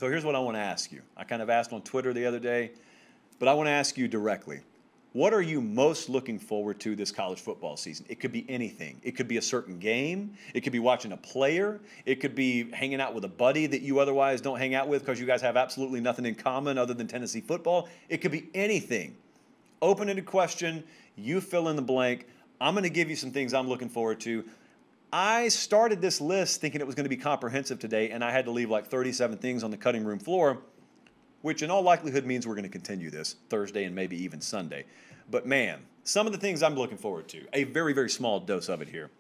So here's what I want to ask you. I kind of asked on Twitter the other day, but I want to ask you directly. What are you most looking forward to this college football season? It could be anything. It could be a certain game. It could be watching a player. It could be hanging out with a buddy that you otherwise don't hang out with because you guys have absolutely nothing in common other than Tennessee football. It could be anything. Open-ended question. You fill in the blank. I'm going to give you some things I'm looking forward to. I started this list thinking it was going to be comprehensive today, and I had to leave like 37 things on the cutting room floor, which in all likelihood means we're going to continue this Thursday and maybe even Sunday. But man, some of the things I'm looking forward to, a very, very small dose of it here.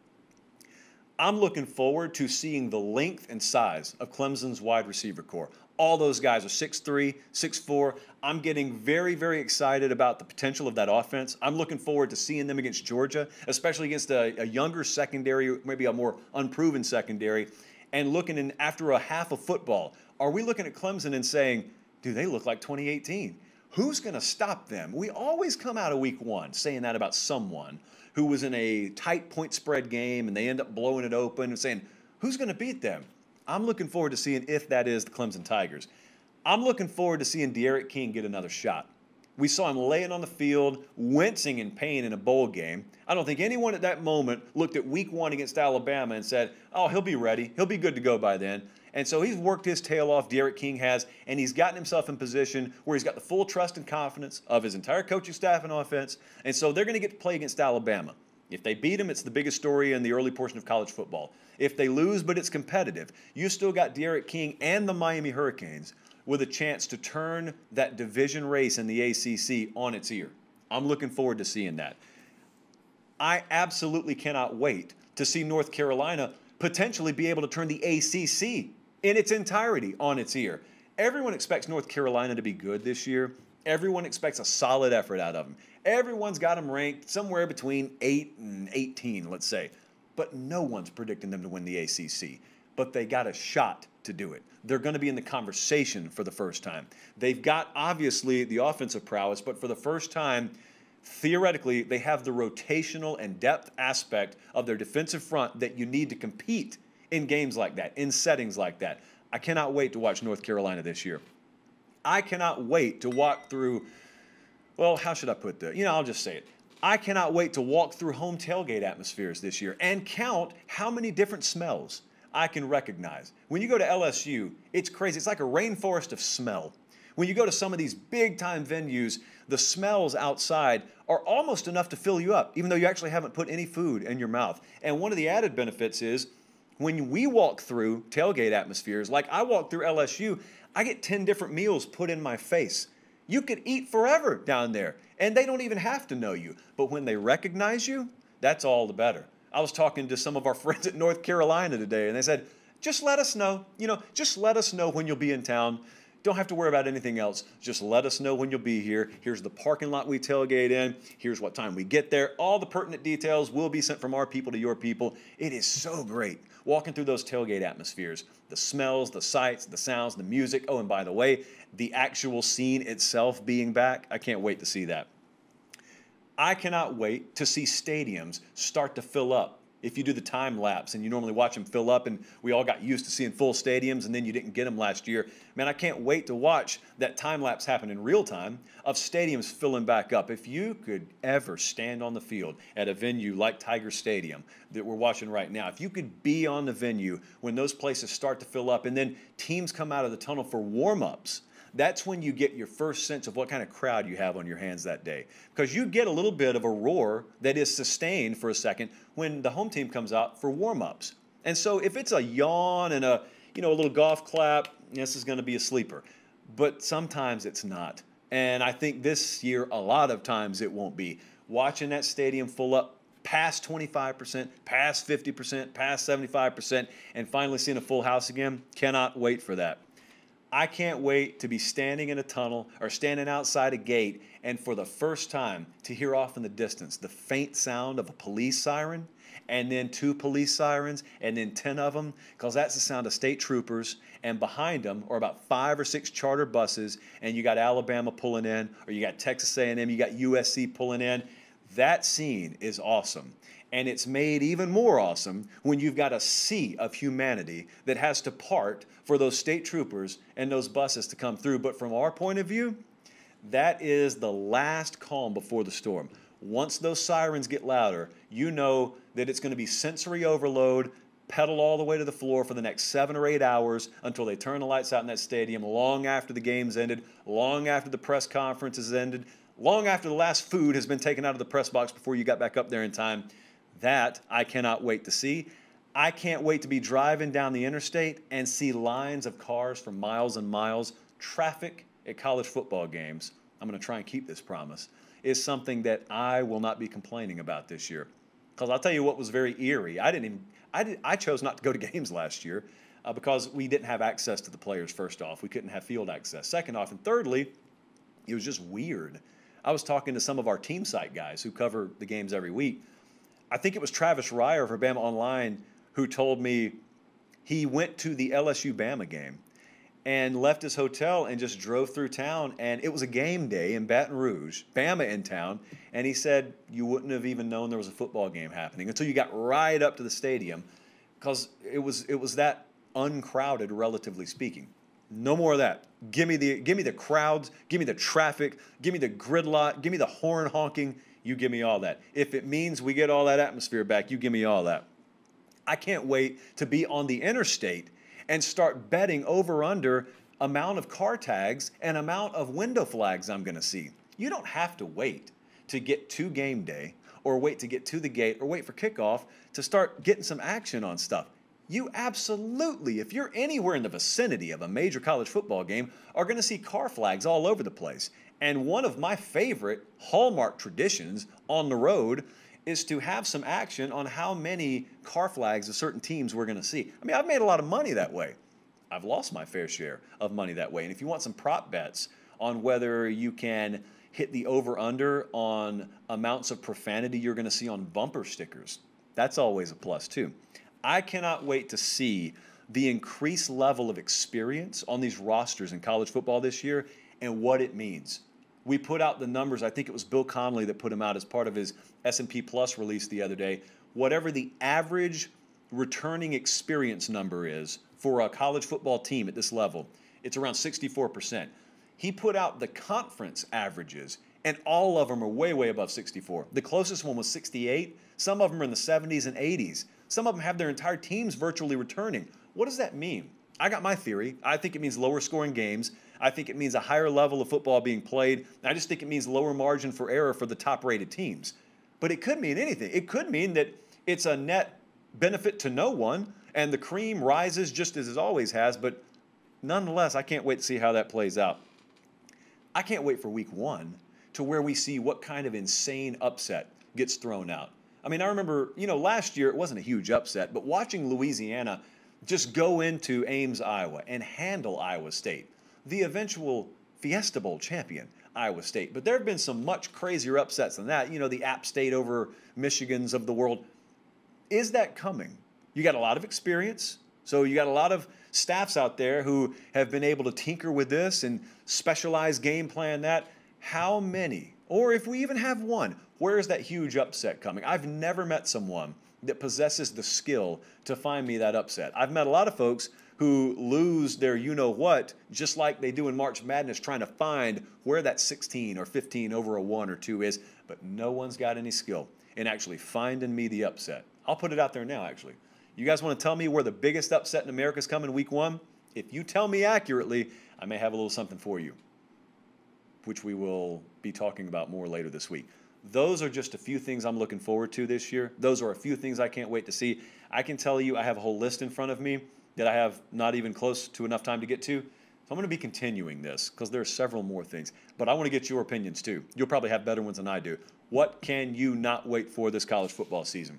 I'm looking forward to seeing the length and size of Clemson's wide receiver core. All those guys are 6'3", 6'4". I'm getting very, very excited about the potential of that offense. I'm looking forward to seeing them against Georgia, especially against a younger secondary, maybe a more unproven secondary, and looking in after a half of football. Are we looking at Clemson and saying, do they look like 2018? Who's going to stop them? We always come out of week one saying that about someone who was in a tight point spread game and they end up blowing it open and saying, who's going to beat them? I'm looking forward to seeing if that is the Clemson Tigers. I'm looking forward to seeing D'Eriq King get another shot. We saw him laying on the field, wincing in pain in a bowl game. I don't think anyone at that moment looked at week one against Alabama and said, oh, he'll be ready. He'll be good to go by then. And so he's worked his tail off, D'Eriq King has, and he's gotten himself in position where he's got the full trust and confidence of his entire coaching staff and offense. And so they're going to get to play against Alabama. If they beat them, it's the biggest story in the early portion of college football. If they lose, but it's competitive, you still got D'Eriq King and the Miami Hurricanes with a chance to turn that division race in the ACC on its ear. I'm looking forward to seeing that. I absolutely cannot wait to see North Carolina potentially be able to turn the ACC in its entirety on its ear. Everyone expects North Carolina to be good this year. Everyone expects a solid effort out of them. Everyone's got them ranked somewhere between 8 and 18, let's say. But no one's predicting them to win the ACC. But they got a shot to do it. They're going to be in the conversation for the first time. They've got, obviously, the offensive prowess, but for the first time, theoretically, they have the rotational and depth aspect of their defensive front that you need to compete in games like that, in settings like that. I cannot wait to watch North Carolina this year. I cannot wait to walk through, well, how should I put that? I'll just say it. I cannot wait to walk through home tailgate atmospheres this year and count how many different smells I can recognize. When you go to LSU, it's crazy. It's like a rainforest of smell. When you go to some of these big-time venues, the smells outside are almost enough to fill you up, even though you actually haven't put any food in your mouth. And one of the added benefits is when we walk through tailgate atmospheres, like I walk through LSU, I get 10 different meals put in my face. You could eat forever down there, and they don't even have to know you. But when they recognize you, that's all the better. I was talking to some of our friends at North Carolina today, and they said, just let us know. Just let us know when you'll be in town. Don't have to worry about anything else. Just let us know when you'll be here. Here's the parking lot we tailgate in. Here's what time we get there. All the pertinent details will be sent from our people to your people. It is so great walking through those tailgate atmospheres. The smells, the sights, the sounds, the music. Oh, and by the way, the actual scene itself being back. I can't wait to see that. I cannot wait to see stadiums start to fill up. If you do the time lapse and you normally watch them fill up, and we all got used to seeing full stadiums and then you didn't get them last year, man, I can't wait to watch that time lapse happen in real time of stadiums filling back up. If you could ever stand on the field at a venue like Tiger Stadium that we're watching right now, if you could be on the venue when those places start to fill up and then teams come out of the tunnel for warm-ups, that's when you get your first sense of what kind of crowd you have on your hands that day. Because you get a little bit of a roar that is sustained for a second when the home team comes out for warm-ups. And so if it's a yawn and a little golf clap, this is going to be a sleeper. But sometimes it's not. And I think this year, a lot of times it won't be. Watching that stadium full up past 25%, past 50%, past 75%, and finally seeing a full house again, cannot wait for that. I can't wait to be standing in a tunnel or standing outside a gate and for the first time to hear off in the distance the faint sound of a police siren and then 2 police sirens and then 10 of them, because that's the sound of state troopers, and behind them are about 5 or 6 charter buses, and you got Alabama pulling in, or you got Texas A&M, you got USC pulling in. That scene is awesome. And it's made even more awesome when you've got a sea of humanity that has to part for those state troopers and those buses to come through. But from our point of view, that is the last calm before the storm. Once those sirens get louder, you know that it's going to be sensory overload, pedal all the way to the floor for the next 7 or 8 hours until they turn the lights out in that stadium, long after the game's ended, long after the press conference has ended, long after the last food has been taken out of the press box before you got back up there in time. That I cannot wait to see. I can't wait to be driving down the interstate and see lines of cars for miles and miles. Traffic at college football games, I'm going to try and keep this promise, is something that I will not be complaining about this year. Because I'll tell you what was very eerie. I chose not to go to games last year because we didn't have access to the players, first off. We couldn't have field access. Second off, and thirdly, it was just weird. I was talking to some of our team site guys who cover the games every week. I think it was Travis Ryer for Bama Online who told me he went to the LSU-Bama game and left his hotel and just drove through town, and it was a game day in Baton Rouge, Bama in town, and he said you wouldn't have even known there was a football game happening until you got right up to the stadium because it was that uncrowded, relatively speaking. No more of that. Give me the crowds, give me the traffic, give me the gridlock, give me the horn honking. You give me all that. If it means we get all that atmosphere back, you give me all that. I can't wait to be on the interstate and start betting over under amount of car tags and amount of window flags I'm going to see. You don't have to wait to get to game day or wait to get to the gate or wait for kickoff to start getting some action on stuff. You absolutely, if you're anywhere in the vicinity of a major college football game, are going to see car flags all over the place. And one of my favorite hallmark traditions on the road is to have some action on how many car flags of certain teams we're going to see. I mean, I've made a lot of money that way. I've lost my fair share of money that way. And if you want some prop bets on whether you can hit the over-under on amounts of profanity you're going to see on bumper stickers, that's always a plus too. I cannot wait to see the increased level of experience on these rosters in college football this year and what it means. We put out the numbers. I think it was Bill Connolly that put them out as part of his S&P Plus release the other day. Whatever the average returning experience number is for a college football team at this level, it's around 64%. He put out the conference averages, and all of them are way, way above 64. The closest one was 68. Some of them are in the 70s and 80s. Some of them have their entire teams virtually returning. What does that mean? I got my theory. I think it means lower scoring games. I think it means a higher level of football being played. I just think it means lower margin for error for the top-rated teams. But it could mean anything. It could mean that it's a net benefit to no one, and the cream rises just as it always has. But nonetheless, I can't wait to see how that plays out. I can't wait for week 1 to where we see what kind of insane upset gets thrown out. I mean, I remember, last year it wasn't a huge upset, but watching Louisiana just go into Ames, Iowa, and handle Iowa State, the eventual Fiesta Bowl champion, Iowa State. But there have been some much crazier upsets than that. The App State over Michigans of the world. Is that coming? You got a lot of experience. So you got a lot of staffs out there who have been able to tinker with this and specialize game plan that. How many, or if we even have one, where is that huge upset coming? I've never met someone that possesses the skill to find me that upset. I've met a lot of folks who lose their you-know-what just like they do in March Madness trying to find where that 16 or 15 over a 1 or 2 is, but no one's got any skill in actually finding me the upset. I'll put it out there now, actually. You guys want to tell me where the biggest upset in America is coming week 1? If you tell me accurately, I may have a little something for you, which we will be talking about more later this week. Those are just a few things I'm looking forward to this year. Those are a few things I can't wait to see. I can tell you I have a whole list in front of me that I have not even close to enough time to get to. So I'm going to be continuing this because there are several more things. But I want to get your opinions too. You'll probably have better ones than I do. What can you not wait for this college football season?